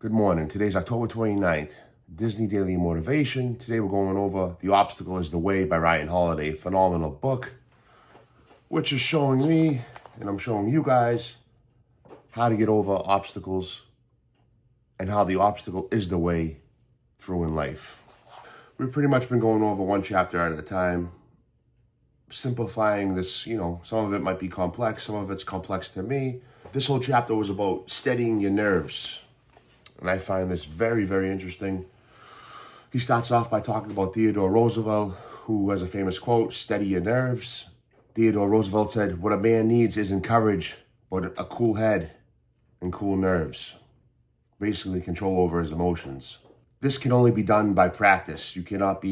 Good morning. Today's October 29th. Disney Daily Motivation. Today we're going over The Obstacle is the Way by Ryan Holiday. Phenomenal book, which is showing me, and I'm showing you guys, how to get over obstacles and how the obstacle is the way through in life. We've pretty much been going over one chapter at a time, simplifying this, some of it might be complex, some of it's complex to me. This whole chapter was about steadying your nerves. And I find this very, very interesting. He starts off by talking about Theodore Roosevelt, who has a famous quote, "Steady your nerves." Theodore Roosevelt said, "What a man needs isn't courage, but a cool head and cool nerves." Basically, control over his emotions. This can only be done by practice. You can't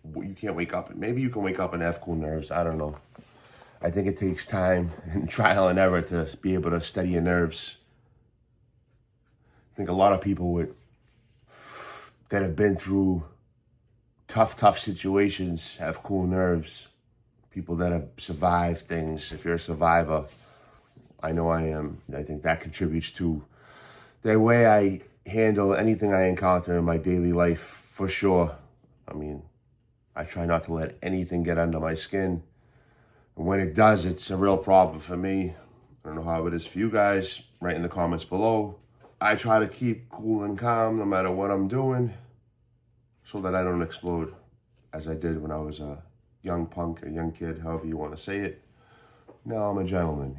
wake up. Maybe you can wake up and have cool nerves. I don't know. I think it takes time and trial and error to be able to steady your nerves. I think a lot of people that have been through tough situations have cool nerves. People that have survived things. If you're a survivor, I know I am. I think that contributes to the way I handle anything I encounter in my daily life, for sure. I mean, I try not to let anything get under my skin. And when it does, it's a real problem for me. I don't know how it is for you guys. Write in the comments below. I try to keep cool and calm no matter what I'm doing so that I don't explode as I did when I was a young punk, a young kid, however you want to say it. Now I'm a gentleman,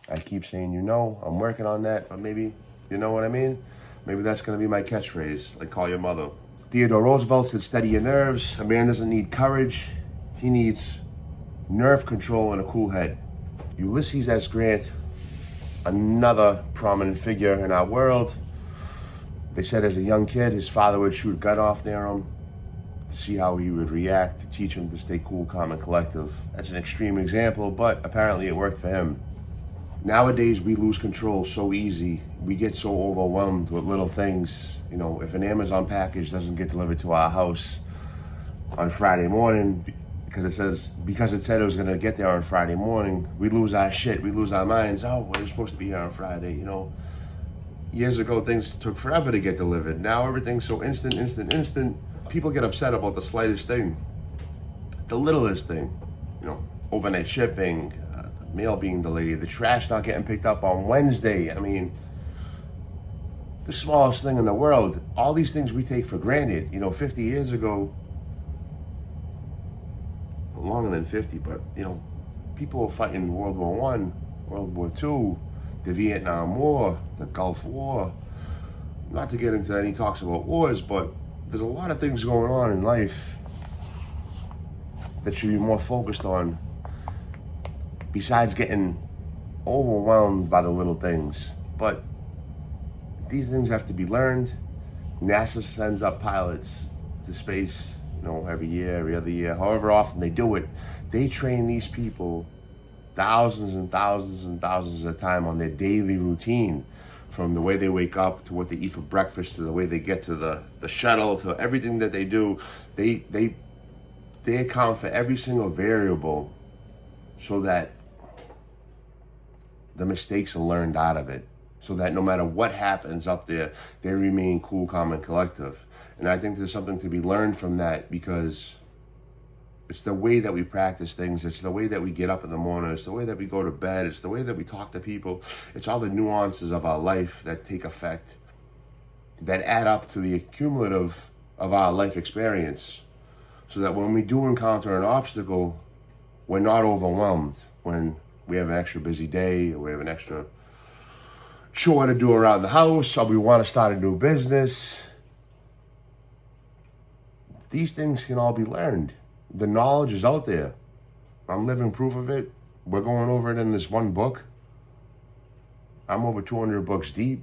I keep saying, I'm working on that, but maybe, you know what I mean? Maybe that's going to be my catchphrase, like call your mother. Theodore Roosevelt said, "Steady your nerves. A man doesn't need courage. He needs nerve control and a cool head." Ulysses S. Grant, another prominent figure in our world. They said as a young kid, his father would shoot a gun off near him to see how he would react, to teach him to stay cool, calm, and collective. That's an extreme example, but apparently it worked for him. Nowadays, we lose control so easy. We get so overwhelmed with little things. If an Amazon package doesn't get delivered to our house on Friday morning, because it said it was going to get there on Friday morning, we lose our shit, we lose our minds. Oh, we're supposed to be here on Friday, Years ago, things took forever to get delivered. Now everything's so instant. People get upset about the slightest thing, the littlest thing, overnight shipping, the mail being delayed, the trash not getting picked up on Wednesday. I mean, the smallest thing in the world. All these things we take for granted. 50 years ago, longer than 50, but people were fighting World War I, World War II, the Vietnam War, the Gulf War. Not to get into any talks about wars, but there's a lot of things going on in life that should be more focused on, besides getting overwhelmed by the little things. But these things have to be learned. NASA sends up pilots to space every year, every other year, however often they do it. They train these people thousands and thousands and thousands of time on their daily routine, from the way they wake up to what they eat for breakfast to the way they get to the shuttle to everything that they do. They account for every single variable so that the mistakes are learned out of it, so that no matter what happens up there, they remain cool, calm, and collective. And I think there's something to be learned from that, because it's the way that we practice things. It's the way that we get up in the morning. It's the way that we go to bed. It's the way that we talk to people. It's all the nuances of our life that take effect, that add up to the cumulative of our life experience, so that when we do encounter an obstacle, we're not overwhelmed. When we have an extra busy day, or we have an extra chore to do around the house, or we want to start a new business, these things can all be learned. The knowledge is out there. I'm living proof of it. We're going over it in this one book. I'm over 200 books deep.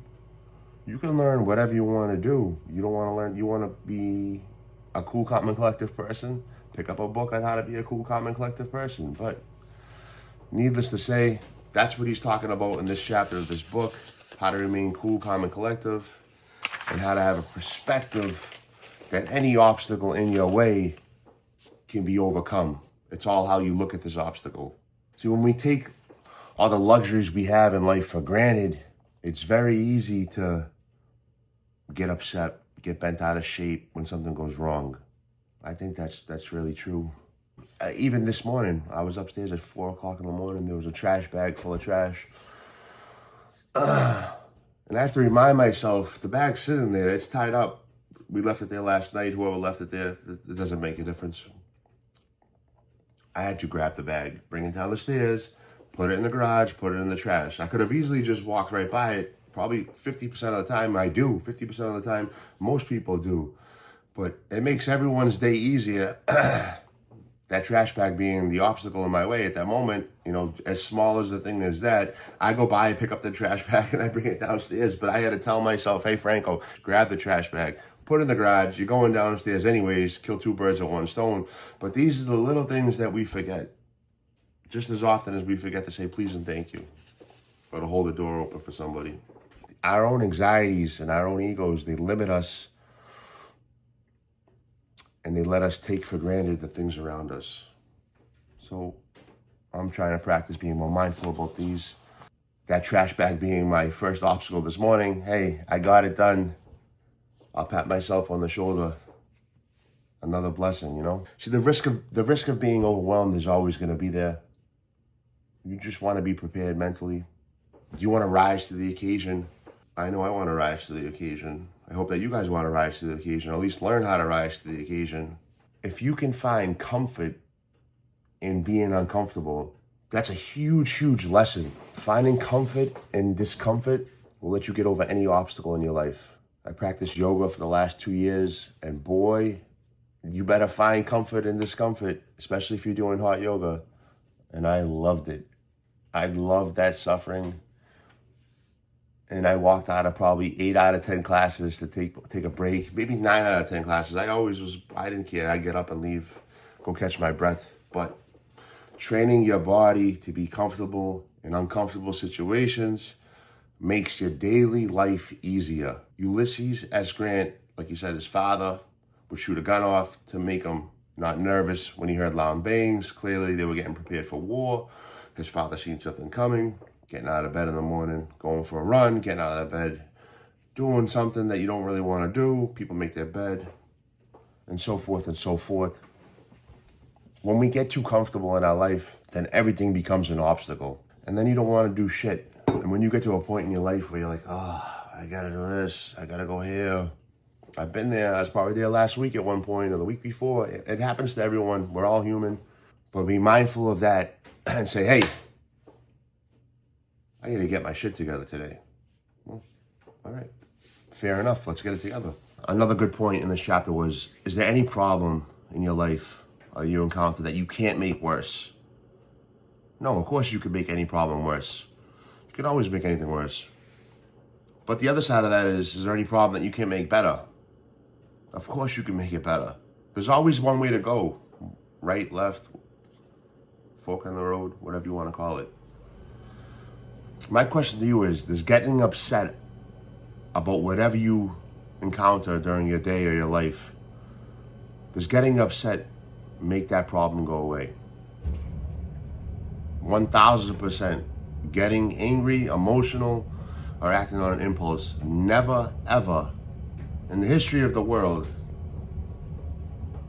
You can learn whatever you want to do. You don't want to learn, you want to be a cool, calm, and collective person, pick up a book on how to be a cool, calm, and collective person. But needless to say, that's what he's talking about in this chapter of this book: how to remain cool, calm, and collective, and how to have a perspective that any obstacle in your way can be overcome. It's all how you look at this obstacle. See, when we take all the luxuries we have in life for granted, It's very easy to get upset, get bent out of shape when something goes wrong. I think that's really true. Even this morning, I was upstairs at 4 o'clock in the morning. There was a trash bag full of trash. And I have to remind myself, the bag's sitting there, it's tied up. We left it there last night. Whoever left it there, it doesn't make a difference. I had to grab the bag, bring it down the stairs, put it in the garage, put it in the trash. I could have easily just walked right by it. Probably 50% of the time I do. 50% of the time, most people do. But it makes everyone's day easier. That trash bag being the obstacle in my way at that moment, you know, as small as the thing is that, I go by, pick up the trash bag, and I bring it downstairs. But I had to tell myself, hey, Franco, grab the trash bag, put it in the garage. You're going downstairs anyways, kill 2 birds with 1 stone. But these are the little things that we forget. Just as often as we forget to say please and thank you, or to hold the door open for somebody. Our own anxieties and our own egos, they limit us, and they let us take for granted the things around us. So I'm trying to practice being more mindful about these. That trash bag being my first obstacle this morning. Hey, I got it done. I'll pat myself on the shoulder. Another blessing, you know? See, the risk of being overwhelmed is always gonna be there. You just wanna be prepared mentally. You wanna rise to the occasion. I know I wanna rise to the occasion. I hope that you guys want to rise to the occasion, or at least learn how to rise to the occasion. If you can find comfort in being uncomfortable, that's a huge, huge lesson. Finding comfort in discomfort will let you get over any obstacle in your life. I practiced yoga for the last 2 years, and boy, you better find comfort in discomfort, especially if you're doing hot yoga. And I loved it. I loved that suffering. And I walked out of probably 8 out of 10 classes to take a break, maybe 9 out of 10 classes. I didn't care. I'd get up and leave, go catch my breath. But training your body to be comfortable in uncomfortable situations makes your daily life easier. Ulysses S. Grant, like he said, his father would shoot a gun off to make him not nervous when he heard loud bangs. Clearly, they were getting prepared for war. His father seen something coming. Getting out of bed in the morning, going for a run, getting out of bed, doing something that you don't really want to do. People make their bed, and so forth and so forth. When we get too comfortable in our life, then everything becomes an obstacle. And then you don't want to do shit. And when you get to a point in your life where you're like, oh, I got to do this, I got to go here. I've been there. I was probably there last week at one point or the week before. It happens to everyone. We're all human. But be mindful of that and say, hey, I got to get my shit together today. Well, all right. Fair enough. Let's get it together. Another good point in this chapter was, is there any problem in your life you encounter that you can't make worse? No, of course you could make any problem worse. You can always make anything worse. But the other side of that is there any problem that you can't make better? Of course you can make it better. There's always one way to go. Right, left, fork in the road, whatever you want to call it. My question to you is, does getting upset about whatever you encounter during your day or your life, does getting upset make that problem go away? 1000%. Getting angry, emotional, or acting on an impulse never, ever, in the history of the world,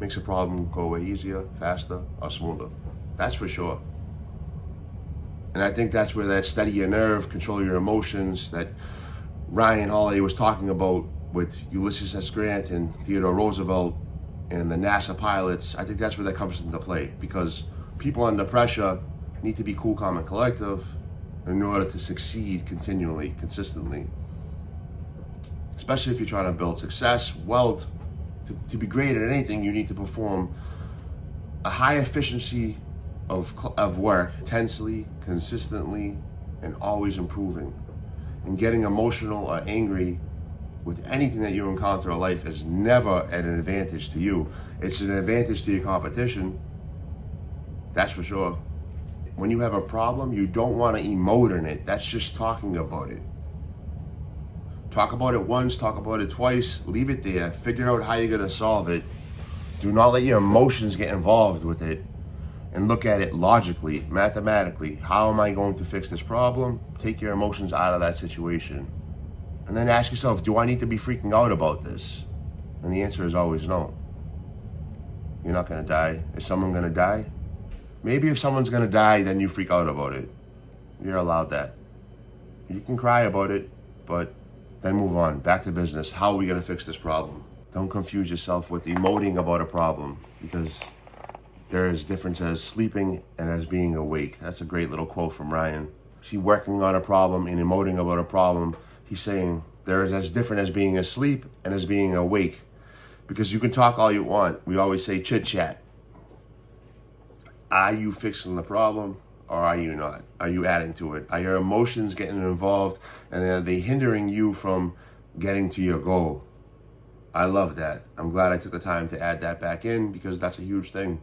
makes a problem go away easier, faster, or smoother. That's for sure. And I think that's where that steady your nerve, control your emotions, that Ryan Holiday was talking about with Ulysses S. Grant and Theodore Roosevelt and the NASA pilots. I think that's where that comes into play, because people under pressure need to be cool, calm, and collective in order to succeed continually, consistently. Especially if you're trying to build success, wealth. To be great at anything, you need to perform a high efficiency of work, intensely, consistently, and always improving. And getting emotional or angry with anything that you encounter in life is never an advantage to you. It's an advantage to your competition. That's for sure. When you have a problem, you don't want to emote in it. That's just talking about it. Talk about it once, talk about it twice, leave it there, figure out how you're going to solve it. Do not let your emotions get involved with it. and look at it logically, mathematically. How am I going to fix this problem? Take your emotions out of that situation. And then ask yourself, do I need to be freaking out about this? And the answer is always no. You're not gonna die. Is someone gonna die? Maybe if someone's gonna die, then you freak out about it. You're allowed that. You can cry about it, but then move on, back to business. How are we gonna fix this problem? Don't confuse yourself with emoting about a problem, because there is difference as sleeping and as being awake. That's a great little quote from Ryan. See, working on a problem and emoting about a problem, he's saying there is as different as being asleep and as being awake. Because you can talk all you want. We always say chit chat. Are you fixing the problem or are you not? Are you adding to it? Are your emotions getting involved and are they hindering you from getting to your goal? I love that. I'm glad I took the time to add that back in because that's a huge thing.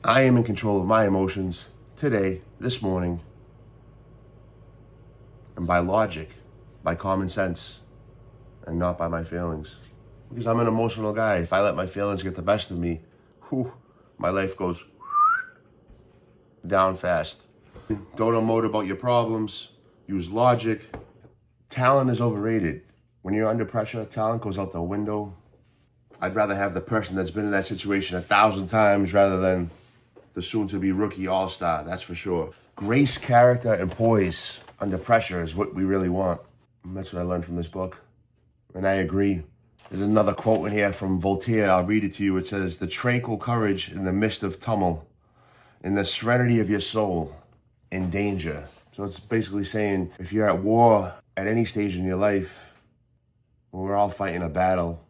I am in control of my emotions today, this morning, and by logic, by common sense, and not by my feelings. Because I'm an emotional guy. If I let my feelings get the best of me, my life goes down fast. Don't emote about your problems. Use logic. Talent is overrated. When you're under pressure, talent goes out the window. I'd rather have the person that's been in that situation 1,000 times rather than the soon-to-be rookie all-star, that's for sure. Grace, character, and poise under pressure is what we really want. And that's what I learned from this book. And I agree. There's another quote in here from Voltaire. I'll read it to you. It says, "The tranquil courage in the midst of tumult, in the serenity of your soul, in danger." So it's basically saying, if you're at war at any stage in your life, we're all fighting a battle.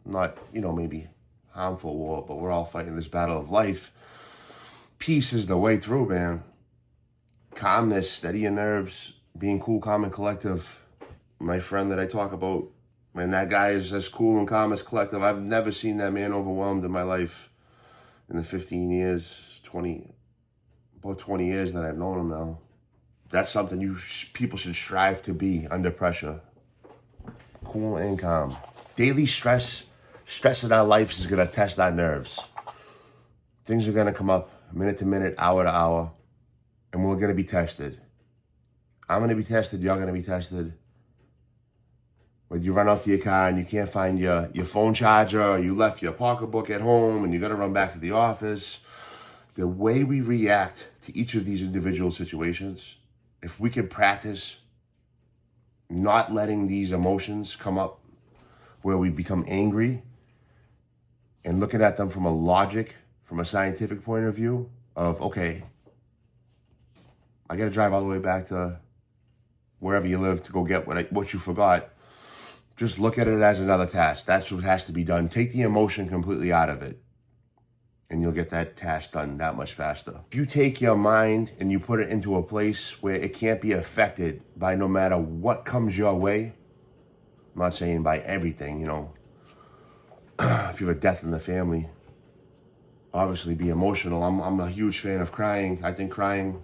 Not, maybe harmful war, but we're all fighting this battle of life. Peace is the way through, man. Calmness, steady your nerves, being cool, calm, and collective. My friend that I talk about, man, that guy is as cool and calm as collective. I've never seen that man overwhelmed in my life in the 15 years, about 20 years that I've known him now. That's something people should strive to be under pressure. Cool and calm. Daily stress in our lives is going to test our nerves. Things are going to come up minute to minute, hour to hour, and we're going to be tested. I'm going to be tested. You're going to be tested. Whether you run out to your car and you can't find your phone charger, or you left your pocketbook at home and you got to run back to the office. The way we react to each of these individual situations, if we can practice not letting these emotions come up where we become angry and looking at them from a scientific point of view of, okay, I got to drive all the way back to wherever you live to go get what you forgot. Just look at it as another task. That's what has to be done. Take the emotion completely out of it, and you'll get that task done that much faster. If you take your mind and you put it into a place where it can't be affected by no matter what comes your way, I'm not saying by everything, if you have a death in the family, obviously be emotional. I'm a huge fan of crying. I think crying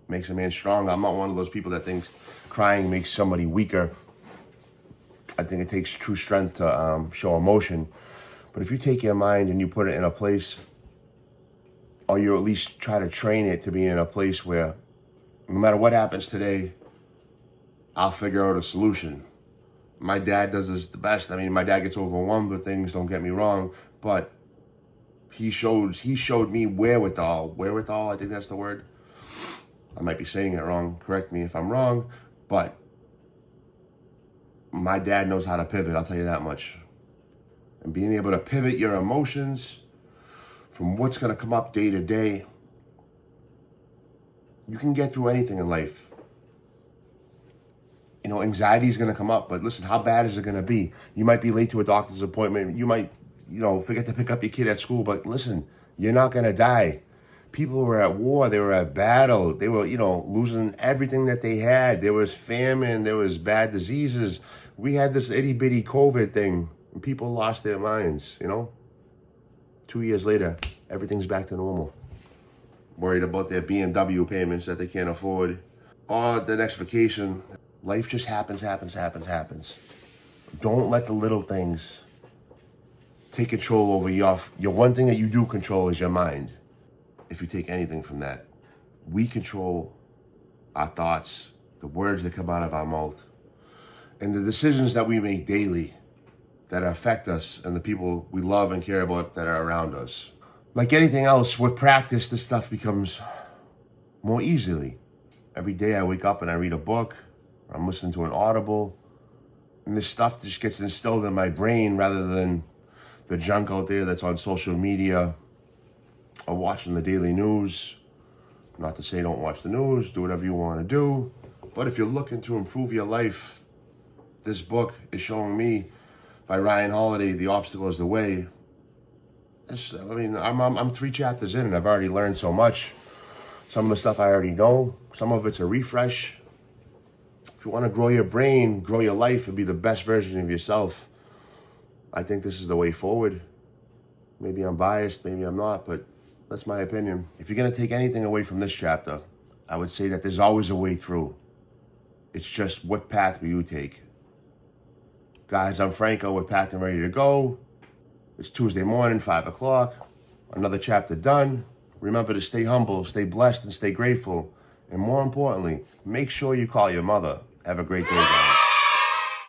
makes a man stronger. I'm not one of those people that thinks crying makes somebody weaker. I think it takes true strength to show emotion. But if you take your mind and you put it in a place, or you at least try to train it to be in a place where no matter what happens today, I'll figure out a solution. My dad does this the best. I mean, my dad gets overwhelmed with things, don't get me wrong, but he showed me wherewithal. Wherewithal, I think that's the word. I might be saying it wrong. Correct me if I'm wrong, but my dad knows how to pivot, I'll tell you that much. And being able to pivot your emotions from what's going to come up day to day, you can get through anything in life. Anxiety is going to come up, but listen, how bad is it going to be? You might be late to a doctor's appointment. You might, forget to pick up your kid at school, but listen, you're not going to die. People were at war. They were at battle. They were, losing everything that they had. There was famine. There was bad diseases. We had this itty bitty COVID thing and people lost their minds, 2 years later, everything's back to normal. Worried about their BMW payments that they can't afford. Or the next vacation. Life just happens. Don't let the little things take control over your one thing that you do control is your mind. if you take anything from that. We control our thoughts, the words that come out of our mouth, and the decisions that we make daily that affect us and the people we love and care about that are around us. Like anything else, with practice, this stuff becomes more easily. Every day I wake up and I read a book, or I'm listening to an audible, and this stuff just gets instilled in my brain rather than the junk out there that's on social media or watching the daily news. Not to say don't watch the news, do whatever you want to do. But if you're looking to improve your life, this book is showing me, by Ryan Holiday, The Obstacle is the Way. I'm 3 chapters in and I've already learned so much. Some of the stuff I already know. Some of it's a refresh. If you want to grow your brain, grow your life, and be the best version of yourself, I think this is the way forward. Maybe I'm biased, maybe I'm not, but that's my opinion. If you're going to take anything away from this chapter, I would say that there's always a way through. It's just what path will you take? Guys, I'm Franco with Packed and Ready to Go. It's Tuesday morning, 5 o'clock. Another chapter done. Remember to stay humble, stay blessed, and stay grateful. And more importantly, make sure you call your mother. Have a great day, guys.